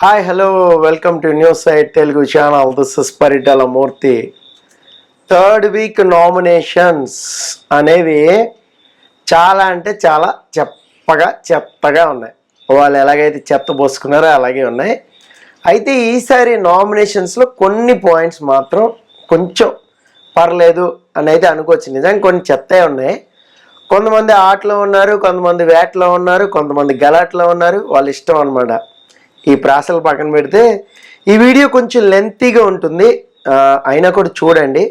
Hi hello welcome to news site Telugu channel. This is Paritala Murthy. Third week nominations అనేవి చాలా అంటే చాలా చెత్తగా ఉన్నాయి. వాళ్ళు ఎలాగైతే చెత్త పోసుకున్నారో అలాగే ఉన్నాయి. అయితే ఈసారి నామినేషన్స్లో కొన్ని పాయింట్స్ మాత్రం కొంచెం పర్లేదు అని అయితే అనుకోవచ్చు. నిజంగా కొన్ని చెత్తే ఉన్నాయి. కొంతమంది ఆటలో ఉన్నారు, కొంతమంది వేటలో ఉన్నారు, కొంతమంది గలాట్లో ఉన్నారు. వాళ్ళ ఇష్టం అనమాట. ఈ ప్రాసలు పక్కన పెడితే ఈ వీడియో కొంచెం లెంతీగా ఉంటుంది, అయినా కూడా చూడండి.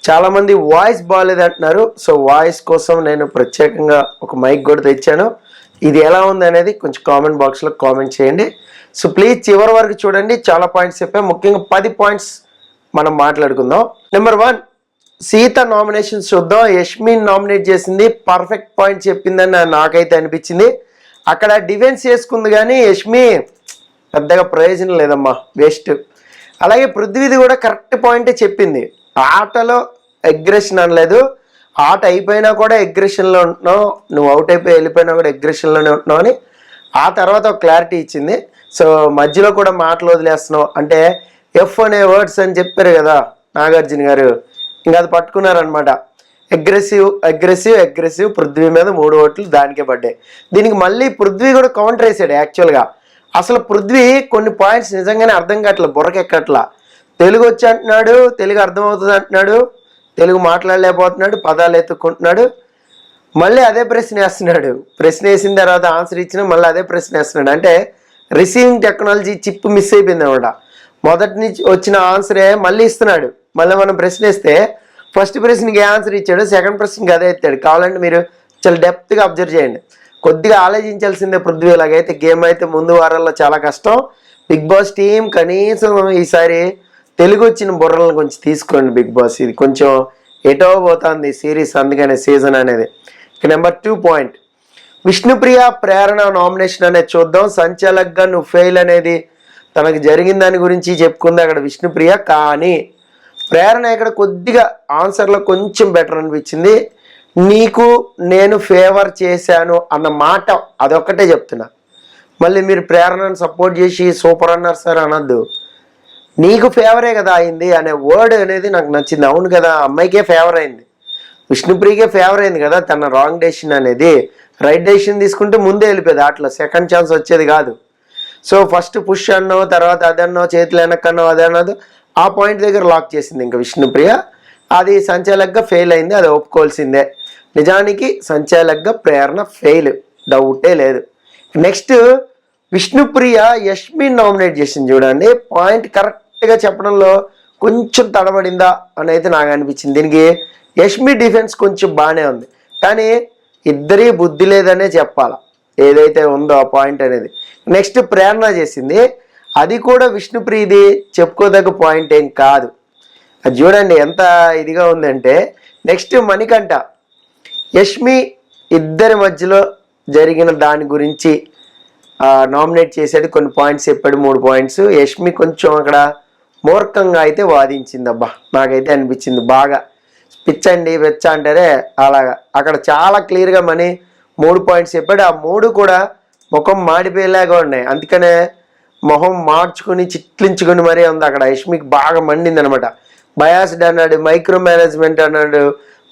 చాలామంది వాయిస్ బాగాలేదు అంటున్నారు. సో వాయిస్ కోసం నేను ప్రత్యేకంగా ఒక మైక్ కూడా తెచ్చాను. ఇది ఎలా ఉంది అనేది కొంచెం కామెంట్ బాక్స్లో కామెంట్ చేయండి. సో ప్లీజ్ చివరి వరకు చూడండి. చాలా పాయింట్స్ చెప్పాను, ముఖ్యంగా 10 పాయింట్స్ మనం మాట్లాడుకుందాం. నెంబర్ 1, సీత నామినేషన్స్ చూద్దాం. యష్మిన్ నామినేట్ చేసింది, పర్ఫెక్ట్ పాయింట్ చెప్పిందని నాకైతే అనిపించింది. అక్కడ డిఫెన్స్ చేసుకుంది కానీ యష్మి పెద్దగా ప్రయోజనం లేదమ్మా, వేస్ట్. అలాగే పృథ్వీది కూడా కరెక్ట్ పాయింటే చెప్పింది. ఆటలో అగ్రెషన్ అనలేదు, ఆట అయిపోయినా కూడా అగ్రెషన్లో ఉంటున్నావు, నువ్వు అవుట్ అయిపోయి వెళ్ళిపోయినా కూడా అగ్రెషన్లోనే ఉంటున్నావు అని ఆ తర్వాత ఒక క్లారిటీ ఇచ్చింది. సో మధ్యలో కూడా మాటలు వదిలేస్తున్నావు అంటే ఎఫ్ అనే వర్డ్స్ అని చెప్పారు కదా నాగార్జున గారు, ఇంకా అది పట్టుకున్నారనమాట. అగ్రెసివ్ పృథ్వీ మీద 3 ఓట్లు దానికే పడ్డాయి. దీనికి మళ్ళీ పృథ్వీ కూడా కౌంటర్ వేసాడు. యాక్చువల్గా అసలు పృథ్వీ కొన్ని పాయింట్స్ నిజంగానే అర్థం కావట్లా, బుర్రకెక్కట్లా. తెలుగు వచ్చి అంటున్నాడు, తెలుగు అర్థమవుతుంది అంటున్నాడు, తెలుగు మాట్లాడలేకపోతున్నాడు, పదాలు ఎత్తుక్కుంటున్నాడు, మళ్ళీ అదే ప్రశ్న వేస్తున్నాడు. ప్రశ్న వేసిన తర్వాత ఆన్సర్ ఇచ్చినా మళ్ళీ అదే ప్రశ్న వేస్తున్నాడు. అంటే రిసీవింగ్ టెక్నాలజీ చిప్ మిస్ అయిపోయింది అనమాట. మొదటి నుంచి వచ్చిన ఆన్సరే మళ్ళీ ఇస్తున్నాడు. మళ్ళీ మనం ప్రశ్న వేస్తే ఫస్ట్ ప్రశ్నకి ఏ ఆన్సర్ ఇచ్చాడు, సెకండ్ ప్రశ్నకి అదే ఇస్తాడు. కావాలంటే మీరు చాలా డెప్త్గా అబ్జర్వ్ చేయండి. కొద్దిగా ఆలోచించాల్సిందే పృథ్వీ. ఇలాగైతే గేమ్ అయితే ముందు వారాల్లో చాలా కష్టం. బిగ్ బాస్ టీం కనీసం ఈసారి తెలుగు వచ్చిన బుర్రలను కొంచెం తీసుకోండి. బిగ్ బాస్ ఇది కొంచెం ఎటో పోతుంది సిరీస్, అందుకనే సీజన్ అనేది. నెంబర్ 2 పాయింట్, విష్ణుప్రియ ప్రేరణ నామినేషన్ అనేది చూద్దాం. సంచాలక్గా నువ్వు ఫెయిల్ అనేది తనకు జరిగిన దాని గురించి చెప్పుకుంది అక్కడ విష్ణుప్రియ. కానీ ప్రేరణ ఇక్కడ కొద్దిగా ఆన్సర్లో కొంచెం బెటర్ అనిపించింది. నీకు నేను ఫేవర్ చేశాను అన్న మాట అదొక్కటే చెప్తున్నా. మళ్ళీ మీరు ప్రేరణను సపోర్ట్ చేసి సూపర్ అన్నారు సార్ అనద్దు. నీకు ఫేవరే కదా అయింది అనే వర్డ్ అనేది నాకు నచ్చింది. అవును కదా, అమ్మాయికే ఫేవర్ అయింది, విష్ణుప్రియకే ఫేవర్ అయింది కదా. తన రాంగ్ డెసిషన్ అనేది రైట్ డెసిషన్ తీసుకుంటే ముందే వెళ్ళిపోయేది, అట్లా సెకండ్ ఛాన్స్ వచ్చేది కాదు. సో ఫస్ట్ పుష్ అన్నో, తర్వాత అదన్నో, చేతులు వెనక్కన్నో అదే అన్నది ఆ పాయింట్ దగ్గర లాక్ చేసింది ఇంకా విష్ణుప్రియ. అది సంచాలక్గా ఫెయిల్ అయింది, అది ఒప్పుకోవాల్సిందే. నిజానికి సంచాలక్గా ప్రేరణ ఫెయిల్, డౌటే లేదు. నెక్స్ట్ విష్ణుప్రియ యష్మిన్ నామినేట్ చేసింది చూడండి. పాయింట్ కరెక్ట్గా చెప్పడంలో కొంచెం తడబడిందా అని అయితే నాకు అనిపించింది. దీనికి యష్మి డిఫెన్స్ కొంచెం బాగానే ఉంది, కానీ ఇద్దరి బుద్ధి లేదనే చెప్పాలా ఏదైతే ఉందో ఆ పాయింట్ అనేది. నెక్స్ట్ ప్రేరణ చేసింది, అది కూడా విష్ణుప్రియది చెప్పుకోదగ్గ పాయింట్ ఏం కాదు. అది చూడండి ఎంత ఇదిగా ఉందంటే. నెక్స్ట్ మణికంఠ యష్మి ఇద్దరి మధ్యలో జరిగిన దాని గురించి నామినేట్ చేసాడు, కొన్ని పాయింట్స్ చెప్పాడు, 3 పాయింట్స్. యష్మి కొంచెం అక్కడ మూర్ఖంగా అయితే వాదించింది. అబ్బా నాకైతే అనిపించింది బాగా. పిచ్చండి వెచ్చ అంటారే అలాగా అక్కడ చాలా క్లియర్గా మనీ 3 పాయింట్స్ చెప్పాడు. ఆ 3 కూడా ముఖం మాడిపోయేలాగా ఉన్నాయి. అందుకనే మొహం మార్చుకుని చిట్లించుకుని మరీ ఉంది అక్కడ. యష్మికి బాగా మండింది అనమాట. బయాస్డ్ అన్నాడు, మైక్రో మేనేజ్మెంట్ అన్నాడు,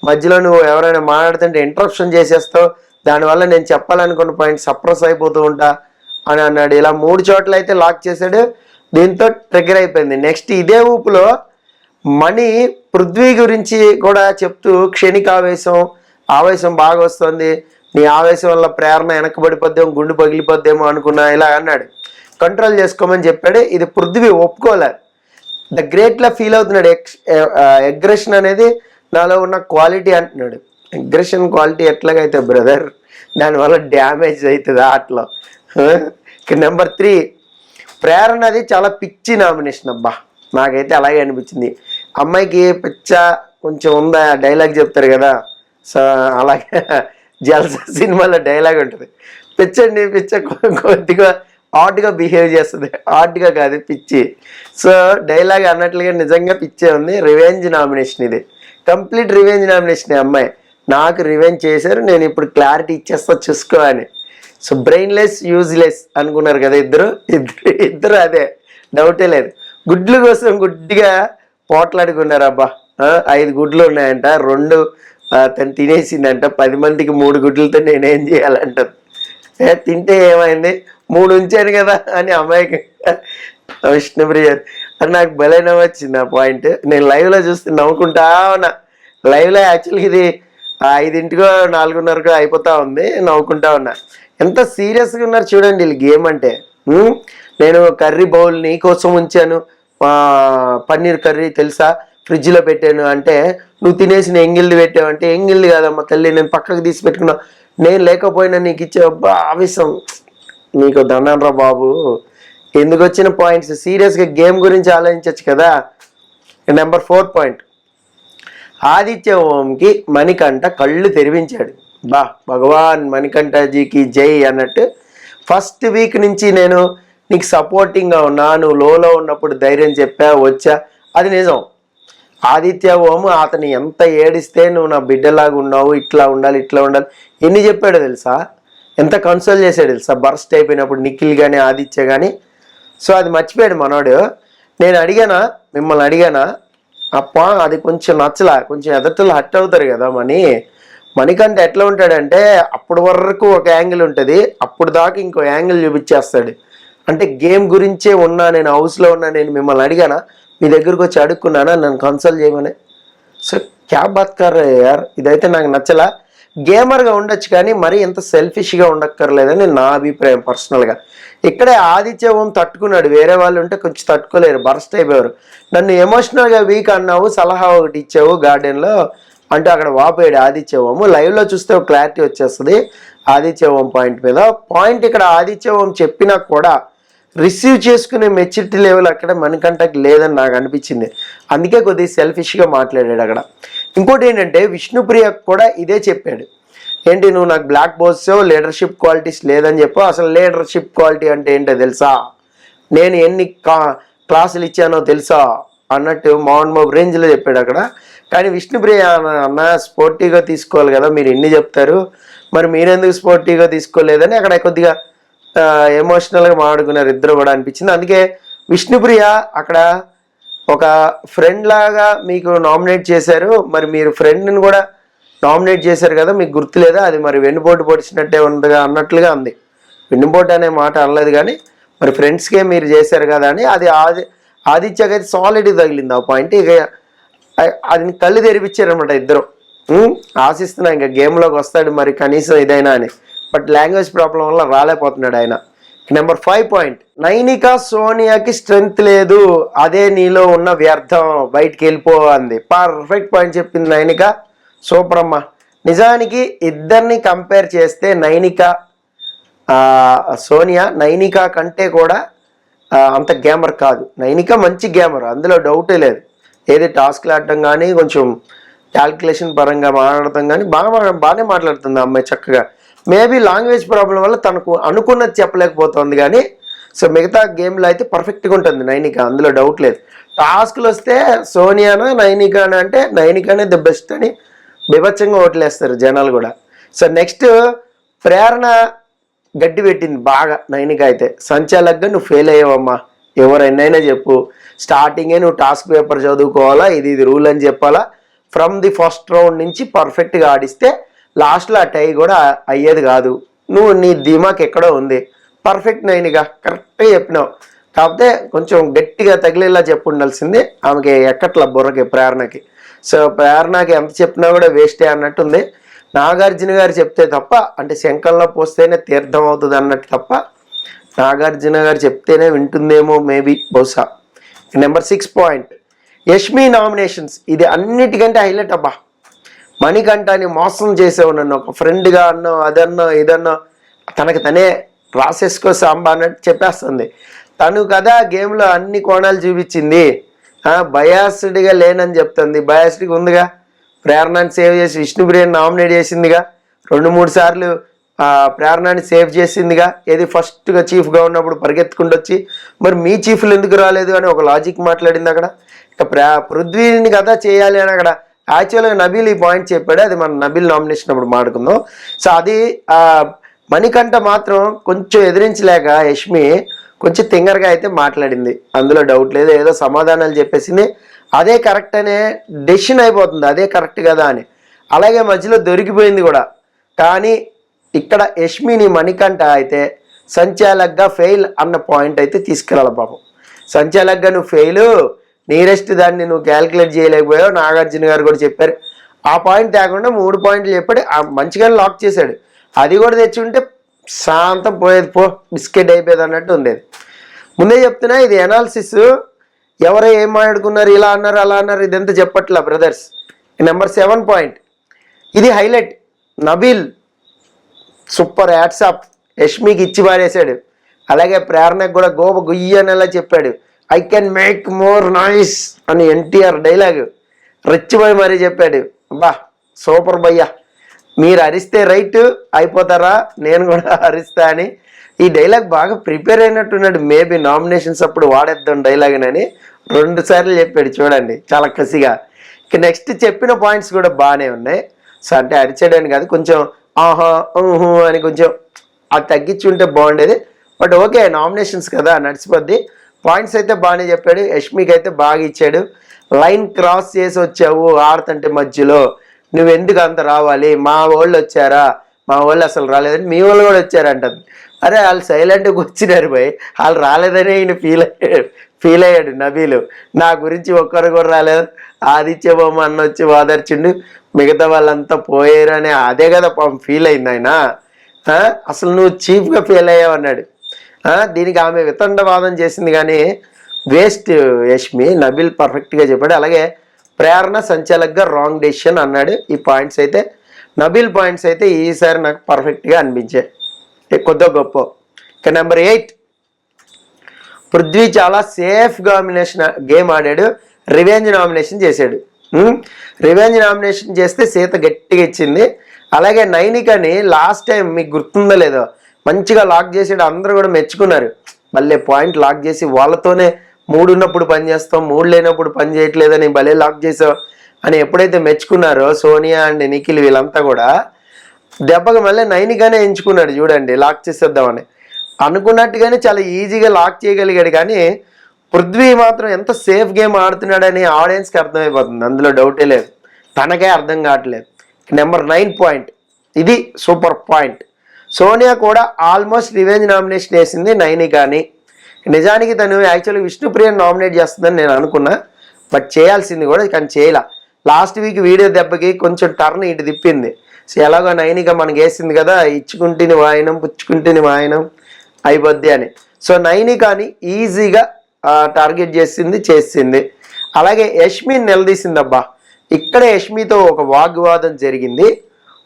మధ్యలో నువ్వు ఎవరైనా మాట్లాడుతుంటే ఇంటరప్షన్ చేసేస్తావు, దానివల్ల నేను చెప్పాలనుకున్న పాయింట్ సప్రెస్ అయిపోతూ ఉంటా అని అన్నాడు. ఇలా 3 చోట్ల అయితే లాక్ చేశాడు. దీంతో ట్రిగ్గర్ అయిపోయింది. నెక్స్ట్ ఇదే ఊపులో మణి పృథ్వీ గురించి కూడా చెప్తూ క్షణిక ఆవేశం బాగా వస్తుంది, నీ ఆవేశం వల్ల ప్రేరణ వెనకబడిపోద్దేమో, గుండు పగిలిపోద్దేమో అనుకున్నా, ఇలా అన్నాడు. కంట్రోల్ చేసుకోమని చెప్పాడు. ఇది పృథ్వీ ఒప్పుకోలేదు, ద గ్రేట్లా ఫీల్ అవుతున్నాడు. అగ్రెషన్ అనేది నాలో ఉన్న క్వాలిటీ అంటున్నాడు. అగ్రెషన్ క్వాలిటీ ఎట్లాగైతే బ్రదర్, దానివల్ల డ్యామేజ్ అవుతుంది ఆటలో. నెంబర్ 3 ప్రేరణది చాలా పిచ్చి నామినేషన్. అబ్బా నాకైతే అలాగే అనిపించింది. అమ్మాయికి పిచ్చ కొంచెం ఉందా, డైలాగ్ చెప్తారు కదా, సో అలాగే జల్సా సినిమాలో డైలాగ్ ఉంటుంది, పిచ్చండి పిచ్చ, కొద్దిగా ఆర్ట్గా బిహేవ్ చేస్తుంది. ఆర్ట్గా కాదు, పిచ్చి. సో డైలాగ్ అన్నట్లుగా నిజంగా పిచ్చే ఉంది. రివెంజ్ నామినేషన్ ఇది, కంప్లీట్ రివెంజ్ నామినేషన్. అమ్మాయి నాకు రివెంజ్ చేశారు, నేను ఇప్పుడు క్లారిటీ ఇచ్చేస్తా చూసుకో అని. సో బ్రెయిన్లెస్ యూజ్లెస్ అనుకున్నారు కదా ఇద్దరు ఇద్దరు ఇద్దరు అదే, డౌటే లేదు. గుడ్ల కోసం గుడ్డిగా పోట్లాడుకున్నారు. అబ్బా 5 గుడ్లు ఉన్నాయంట, 2 తను తినేసిందంట, 10 మందికి 3 గుడ్లతో నేనేం చేయాలంటారు. తింటే ఏమైంది, 3 ఉంచాను కదా అని అమ్మాయికి విష్ణుప్రియ. అని నాకు భలే నవ్వొచ్చింది ఆ పాయింట్. నేను లైవ్లో చూస్తే నవ్వుకుంటా ఉన్నా. లైవ్లో యాక్చువల్గా ఇది 5కో 4:30కో అయిపోతా ఉంది, నవ్వుకుంటా ఉన్నా. ఎంత సీరియస్గా ఉన్నారు చూడండి వీళ్ళు గేమ్ అంటే. నేను కర్రీ బౌల్ నీ కోసం ఉంచాను, పన్నీర్ కర్రీ తెలుసా, ఫ్రిడ్జ్లో పెట్టాను అంటే నువ్వు తినేసిన ఎంగిల్ది పెట్టావు అంటే ఎంగిల్ది కాదమ్మా తల్లి, నేను పక్కకు తీసి పెట్టుకున్నా, నేను లేకపోయినా నీకు ఇచ్చే ఆవేశం. నీకు దండనరా బాబు, ఎందుకు వచ్చిన పాయింట్స్. సీరియస్గా గేమ్ గురించి ఆలోచించవచ్చు కదా. నెంబర్ 4 పాయింట్, ఆదిత్య ఓంకి మణికంఠ కళ్ళు తెరిపించాడు. భగవాన్ మణికంఠజీకి జై అన్నట్టు. ఫస్ట్ వీక్ నుంచి నేను నీకు సపోర్టింగ్గా ఉన్నా, నువ్వు లోలో ఉన్నప్పుడు ధైర్యం చెప్పా వచ్చా, అది నిజం. ఆదిత్య ఓము అతను ఎంత ఏడిస్తే నువ్వు నా బిడ్డలాగా ఉన్నావు, ఇట్లా ఉండాలి ఇట్లా ఉండాలి ఎన్ని చెప్పాడో తెలుసా, ఎంత కన్సోల్ చేశాడు తెలుసా బర్స్ట్ అయిపోయినప్పుడు నిఖిల్ కానీ ఆదిత్య కానీ. సో అది మర్చిపోయాడు మనోడు. నేను అడిగానా, మిమ్మల్ని అడిగానా, అప్ప అది కొంచెం నచ్చలా, కొంచెం ఎదటలు హట్ అవుతారు కదా మణికంఠ ఎట్లా ఉంటాడంటే అప్పటి వరకు ఒక యాంగిల్ ఉంటుంది, అప్పుడు దాకా ఇంకో యాంగిల్ చూపించేస్తాడు. అంటే గేమ్ గురించే ఉన్నా, నేను హౌస్లో ఉన్నా, నేను మిమ్మల్ని అడిగానా, మీ దగ్గరకు వచ్చి అడుక్కున్నానా నన్ను కన్సల్ట్ చేయమని. సో క్యా బాత్ కర్ యార్, ఇదైతే నాకు నచ్చలా. గేమర్గా ఉండొచ్చు కానీ మరీ ఎంత సెల్ఫిష్గా ఉండక్కర్లేదని నా అభిప్రాయం పర్సనల్గా. ఇక్కడే ఆదిత్య ఓం తట్టుకున్నాడు, వేరే వాళ్ళు ఉంటే కొంచెం తట్టుకోలేరు, బర్స్ట్ అయిపోయారు. నన్ను ఎమోషనల్గా వీక్ అన్నావు, సలహా ఒకటి ఇచ్చావు గార్డెన్లో అంటూ అక్కడ వాపోయాడు ఆదిత్య ఓం. లైవ్లో చూస్తే ఒక క్లారిటీ వచ్చేస్తుంది ఆదిత్య ఓం పాయింట్ మీద. పాయింట్ ఇక్కడ ఆదిత్య ఓం చెప్పినా కూడా రిసీవ్ చేసుకునే మెచ్యూరిటీ లెవెల్ అక్కడ మణికంఠకి లేదని నాకు అనిపించింది. అందుకే కొద్దిగా సెల్ఫిష్గా మాట్లాడాడు అక్కడ. ఇంకోటి ఏంటంటే విష్ణుప్రియ కూడా ఇదే చెప్పాడు, ఏంటి నువ్వు నాకు బ్లాక్ బోర్డ్స్ లీడర్షిప్ క్వాలిటీస్ లేదని చెప్పు, అసలు లీడర్షిప్ క్వాలిటీ అంటే ఏంటో తెలుసా, నేను ఎన్ని క్లాసులు ఇచ్చానో తెలుసా అన్నట్టు మౌంట్ రేంజ్లో చెప్పాడు అక్కడ. కానీ విష్ణుప్రియ అన్న స్పోర్టివ్గా తీసుకోవాలి కదా, మీరు ఎన్ని చెప్తారు, మరి మీరెందుకు స్పోర్టివ్గా తీసుకోలేదని అక్కడ కొద్దిగా ఎమోషనల్గా మాట్లాడుకున్నారు ఇద్దరు కూడా అనిపించింది. అందుకే విష్ణుప్రియ అక్కడ ఒక ఫ్రెండ్ లాగా మీకు నామినేట్ చేశారు, మరి మీరు ఫ్రెండ్ని కూడా నామినేట్ చేశారు కదా, మీకు గుర్తులేదా, అది మరి వెన్నుపోటు పొడిచినట్టే ఉందిగా అన్నట్లుగా ఉంది. వెన్నుపోటు అనే మాట అనలేదు కానీ మరి ఫ్రెండ్స్కే మీరు చేశారు కదా అని అది ఆదిత్యకి అయితే సాలిడ్ తగిలింది ఆ పాయింట్. ఇక అది కళ్ళు తెరిపించారనమాట ఇద్దరు. ఆశిస్తున్నా ఇంకా గేమ్లోకి వస్తాడు మరి కనీసం ఇదైనా అని, బట్ లాంగ్వేజ్ ప్రాబ్లం వల్ల రాలేకపోతున్నాడు ఆయన. నెంబర్ 5 పాయింట్, నైనిక సోనియాకి స్ట్రెంగ్త్ లేదు, అదే నీలో ఉన్న వ్యర్థం, బయటికి వెళ్ళిపో అంది. పర్ఫెక్ట్ పాయింట్ చెప్పింది నైనిక, సూపర్ అమ్మ. నిజానికి ఇద్దరిని కంపేర్ చేస్తే సోనియా నైనిక కంటే కూడా అంత గేమర్ కాదు. నైనిక మంచి గేమర్, అందులో డౌటే లేదు. ఏది టాస్క్లు ఆడటం కానీ కొంచెం క్యాల్కులేషన్ పరంగా మాట్లాడటం కానీ బాగానే మాట్లాడుతుంది ఆ అమ్మాయి చక్కగా. మేబీ లాంగ్వేజ్ ప్రాబ్లం వల్ల తనకు అనుకున్నది చెప్పలేకపోతుంది కానీ సో మిగతా గేమ్లో అయితే పర్ఫెక్ట్గా ఉంటుంది నైనిక, అందులో డౌట్ లేదు. టాస్క్లు వస్తే సోనియానా నైనికానా అంటే నైనికానే ది బెస్ట్ అని బీభత్సంగా ఓట్లేస్తారు జనాలు కూడా. సో నెక్స్ట్ ప్రేరణ గడ్డి పెట్టింది బాగా నైనిక అయితే. సంచాలకుగా నువ్వు ఫెయిల్ అయ్యావమ్మా, ఎవరైనా చెప్పు, స్టార్టింగే నువ్వు టాస్క్ పేపర్ చదువుకోవాలా, ఇది రూల్ అని చెప్పాలా, ఫ్రమ్ ది ఫస్ట్ రౌండ్ నుంచి పర్ఫెక్ట్గా ఆడిస్తే లాస్ట్లో ఆ టై కూడా అయ్యేది కాదు. నువ్వు నీ దిమాక్ ఎక్కడో ఉంది, పర్ఫెక్ట్ నైనిక కరెక్ట్గా చెప్పినావు. కాకపోతే కొంచెం గట్టిగా తగిలేలా చెప్పు ఉండాల్సింది, ఆమెకి ఎక్కట్లా బుర్రకి ప్రేరణకి. సో ప్రేరణకి ఎంత చెప్పినా కూడా వేస్టే అన్నట్టుంది. నాగార్జున గారు చెప్తే తప్ప, అంటే శంఖంలో పోస్తేనే తీర్థం అవుతుంది అన్నట్టు తప్ప నాగార్జున గారు చెప్తేనే వింటుందేమో మేబీ బహుశా. Number 6 point, Yashmi nominations. ఇది అన్నిటికంటే హైలైట్ అబ్బా. మణికంఠని మోసం చేసేవు, నన్ను ఒక ఫ్రెండ్గా అన్నో అదన్నో ఇదన్నో తనకి తనే రాసేసుకో సాంబా అన్నట్టు చెప్పేస్తుంది. తను కదా గేమ్లో అన్ని కోణాలు చూపించింది, బయాస్డ్గా లేనని చెప్తుంది. బయాస్డ్గా ఉందిగా, ప్రేరణని సేవ్ చేసి విష్ణుప్రియని నామినేట్ చేసిందిగా, 2-3 సార్లు ప్రేరణని సేవ్ చేసిందిగా. ఏది ఫస్ట్గా చీఫ్గా ఉన్నప్పుడు పరిగెత్తుకుంటూ వచ్చి మరి మీ చీఫ్లు ఎందుకు రాలేదు అని ఒక లాజిక్ మాట్లాడింది అక్కడ. ఇక పృథ్వీని కదా చేయాలి అని అక్కడ యాక్చువల్గా నబీల్ ఈ పాయింట్ చెప్పాడు, అది మనం నబీల్ నామినేషన్ అప్పుడు మాట్లాడుకుందాం. సో అది మణికంఠ మాత్రం కొంచెం ఎదిరించలేక యష్మి కొంచెం తింగరగా అయితే మాట్లాడింది, అందులో డౌట్ లేదు. ఏదో సమాధానాలు చెప్పేసింది, అదే కరెక్ట్ అనే డెసిషన్ అయిపోతుంది, అదే కరెక్ట్ కదా అని. అలాగే మధ్యలో దొరికిపోయింది కూడా. కానీ ఇక్కడ యష్మిని మణికంఠ అయితే సంచాలక్గా ఫెయిల్ అన్న పాయింట్ అయితే తీసుకెళ్ళాలి పాపం. సంచాలక్గా నువ్వు ఫెయిల్, నీరెస్ట్ దాన్ని నువ్వు క్యాలిక్యులేట్ చేయలేకపోయావు, నాగార్జున గారు కూడా చెప్పారు. ఆ పాయింట్ తేకుండా 3 పాయింట్లు చెప్పాడు, మంచిగానే లాక్ చేశాడు. అది కూడా తెచ్చి ఉంటే శాంతం పోయేది, బిస్కెట్ అయిపోయేది అన్నట్టు ఉండేది. ముందే చెప్తున్నా, ఇది ఎనాలిసిస్, ఎవరో ఏం మాట్లాడుకున్నారు, ఇలా అన్నారు అలా అన్నారు ఇదంతా చెప్పట్లా బ్రదర్స్. నెంబర్ 7 పాయింట్, ఇది హైలైట్. నబీల్ సూపర్ యాట్సాప్, యష్మికి ఇచ్చి పారేశాడు. అలాగే ప్రేరణకు కూడా గోప గుయ్యి అనేలా చెప్పాడు, I can make more noise అని ఎన్టీఆర్ డైలాగ్ రెచ్చిపోయి మరీ చెప్పాడు. బా సూపర్ భయ్యా, మీరు అరిస్తే రైట్ అయిపోతారా, నేను కూడా అరిస్తా అని ఈ డైలాగ్ బాగా ప్రిపేర్ అయినట్టున్నాడు. మేబీ నామినేషన్స్ అప్పుడు వాడేద్దాం డైలాగ్ అని 2 సార్లు చెప్పాడు చూడండి, చాలా కసిగా. ఇక నెక్స్ట్ చెప్పిన పాయింట్స్ కూడా బాగానే ఉన్నాయి. సో అంటే అరిచాడని కాదు, కొంచెం ఆహా ఊహు అని కొంచెం అది తగ్గించి ఉంటే బాగుండేది. బట్ ఓకే, నామినేషన్స్ కదా నడిచిపోద్ది. పాయింట్స్ అయితే బాగానే చెప్పాడు. యష్మికి అయితే బాగా ఇచ్చాడు. లైన్ క్రాస్ చేసి వచ్చావు ఆడుతుంటే మధ్యలో, నువ్వు ఎందుకు అంత రావాలి, మా వాళ్ళు వచ్చారా, మా వాళ్ళు అసలు రాలేదని, మీ వాళ్ళు కూడా వచ్చారంటది. అరే వాళ్ళు సైలెంట్గా వచ్చినారు పోయి, వాళ్ళు రాలేదని ఈయన ఫీల్ అయ్యాడు నబీలు. నా గురించి ఒక్కరు కూడా రాలేదు, ఆదిత్య బొమ్మ అన్న వచ్చి వాదర్చిండు, మిగతా వాళ్ళంతా పోయారు అని అదే కదా ఫీల్ అయింది ఆయన. అసలు నువ్వు చీఫ్గా ఫెయిల్ అయ్యావు అన్నాడు. దీనికి ఆమె వితండవాదం చేసింది కానీ వేస్ట్ యష్మి. నబీల్ పర్ఫెక్ట్గా చెప్పాడు. అలాగే ప్రేరణ సంచాలక్గా రాంగ్ డెసిషన్ అన్నాడు. ఈ పాయింట్స్ అయితే నబీల్ పాయింట్స్ అయితే ఈసారి నాకు పర్ఫెక్ట్గా అనిపించాయి, కొద్దిగా గొప్ప. ఇక నెంబర్ 8, పృథ్వీ చాలా సేఫ్ గేమ్ ఆడాడు, రివెంజ్ నామినేషన్ చేశాడు. రివెంజ్ నామినేషన్ చేస్తే సీత గట్టిగా ఇచ్చింది. అలాగే నైనికని లాస్ట్ టైం మీకు గుర్తుందో లేదో మంచిగా లాక్ చేసాడు, అందరూ కూడా మెచ్చుకున్నారు. మళ్ళీ పాయింట్ లాక్ చేసి వాళ్ళతోనే 3 ఉన్నప్పుడు పని చేస్తాం, 3 లేనప్పుడు పని చేయట్లేదని భలే లాక్ చేసావు అని ఎప్పుడైతే మెచ్చుకున్నారో సోనియా అండ్ నిఖిల్ వీళ్ళంతా కూడా, దెబ్బగా మళ్ళీ నైనికనే ఎంచుకున్నాడు చూడండి, లాక్ చేసేద్దామని. అనుకున్నట్టుగానే చాలా ఈజీగా లాక్ చేయగలిగాడు. కానీ పృథ్వీ మాత్రం ఎంత సేఫ్ గేమ్ ఆడుతున్నాడని ఆడియన్స్కి అర్థమైపోతుంది, అందులో డౌటే లేదు, తనకే అర్థం కావట్లేదు. నెంబర్ 9 పాయింట్, ఇది సూపర్ పాయింట్. సోనియా కూడా ఆల్మోస్ట్ రివెంజ్ నామినేషన్ వేసింది నైనికాని. నిజానికి తను యాక్చువల్గా విష్ణుప్రియని నామినేట్ చేస్తుందని నేను అనుకున్నా, బట్ చేయాల్సింది కూడా కానీ చేయలా. లాస్ట్ వీక్ వీడియో దెబ్బకి కొంచెం టర్న్ ఇటు తిప్పింది. సో ఎలాగో నైనిక మనకి వేసింది కదా, ఇచ్చుకుంటేని వాయనం పుచ్చుకుంటేని వాయనం అయిపోద్ది అని. సో నైనికాని ఈజీగా టార్గెట్ చేసింది. అలాగే యష్మిని నిలదీసింది. అబ్బా ఇక్కడ యష్మితో ఒక వాగ్వాదం జరిగింది.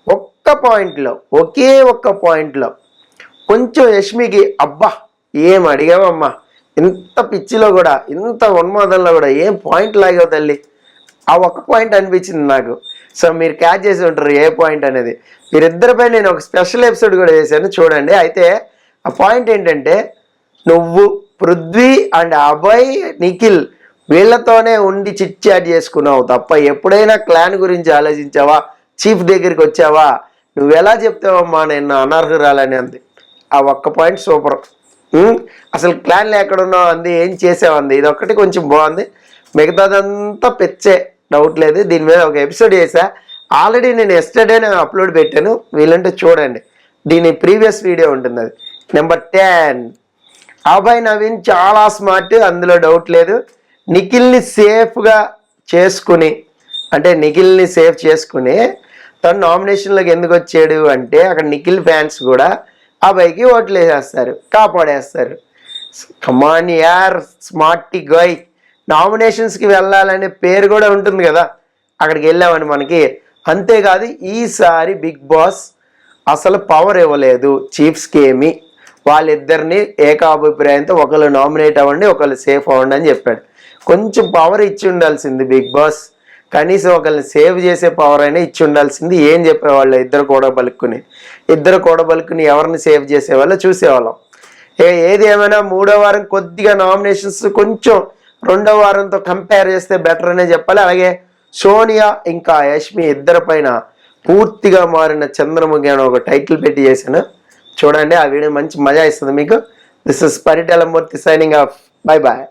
ఒకే ఒక్క పాయింట్లో కొంచెం యష్మికి అబ్బా ఏం అడిగావమ్మా, ఇంత పిచ్చిలో కూడా ఇంత ఉన్మాదంలో కూడా ఏం పాయింట్ లాగావు తల్లి, ఆ ఒక్క పాయింట్ అనిపించింది నాకు. సో మీరు క్యాచ్ చేసి ఉంటారు ఏ పాయింట్ అనేది. మీరిద్దరిపై నేను ఒక స్పెషల్ ఎపిసోడ్ కూడా చేశాను చూడండి. అయితే ఆ పాయింట్ ఏంటంటే, నువ్వు పృథ్వీ అండ్ అభయ్ నిఖిల్ వీళ్ళతోనే ఉండి చిట్ చాట్ చేసుకున్నావు తప్ప ఎప్పుడైనా క్లాన్ గురించి ఆలోచించావా, చీఫ్ దగ్గరికి వచ్చావా, నువ్వు ఎలా చెప్తావమ్మా నేను అనర్హురాలని అంది. ఆ ఒక్క పాయింట్ సూపర్. అసలు క్లాన్లో ఎక్కడున్నావు అంది, ఏం చేసావంది, ఇది ఒక్కటి కొంచెం బాగుంది. మిగతాదంతా పెచ్చే, డౌట్ లేదు. దీని మీద ఒక ఎపిసోడ్ చేసా ఆల్రెడీ, నేను ఎస్టర్డేనే అప్లోడ్ పెట్టాను, వీళ్ళంటే చూడండి, దీని ప్రీవియస్ వీడియో ఉంటుంది అది. నెంబర్ 10, అభయ్ నవీన్ చాలా స్మార్ట్, అందులో డౌట్ లేదు. నిఖిల్ని సేఫ్గా చేసుకుని, అంటే నిఖిల్ని సేఫ్ చేసుకుని తను నామినేషన్లోకి ఎందుకు వచ్చాడు అంటే, అక్కడ నిఖిల్ ఫ్యాన్స్ కూడా అభయ్కి ఓట్లు వేసేస్తారు, కాపాడేస్తారు. కమాన్ యార్ స్మార్టీ గాయ్, నామినేషన్స్కి వెళ్ళాలనే పేరు కూడా ఉంటుంది కదా అక్కడికి వెళ్ళామని మనకి. అంతేకాదు ఈసారి బిగ్ బాస్ అసలు పవర్ ఇవ్వలేదు చీఫ్స్కి ఏమి, వాళ్ళిద్దరిని ఏకాభిప్రాయంతో ఒకళ్ళు నామినేట్ అవ్వండి ఒకళ్ళు సేఫ్ అవ్వండి అని చెప్పాడు. కొంచెం పవర్ ఇచ్చి ఉండాల్సింది బిగ్ బాస్, కనీసం ఒకరిని సేవ్ చేసే పవర్ అయినా ఇచ్చి ఉండాల్సింది. ఏం చెప్పేవాళ్ళు, ఇద్దరు కూడబలుకుని ఎవరిని సేవ్ చేసేవాళ్ళో చూసేవాళ్ళం. ఏది ఏమైనా 3వ వారం కొద్దిగా నామినేషన్స్ కొంచెం 2వ వారంతో కంపేర్ చేస్తే బెటర్ అనే చెప్పాలి. అలాగే సోనియా ఇంకా యష్మి ఇద్దరి పైన పూర్తిగా మారిన చంద్రముఖి అని ఒక టైటిల్ పెట్టి చేశాను, చూడండి, ఆ వీడియో మంచి మజా ఇస్తుంది మీకు. This is Paritala Murthy signing off. Bye bye.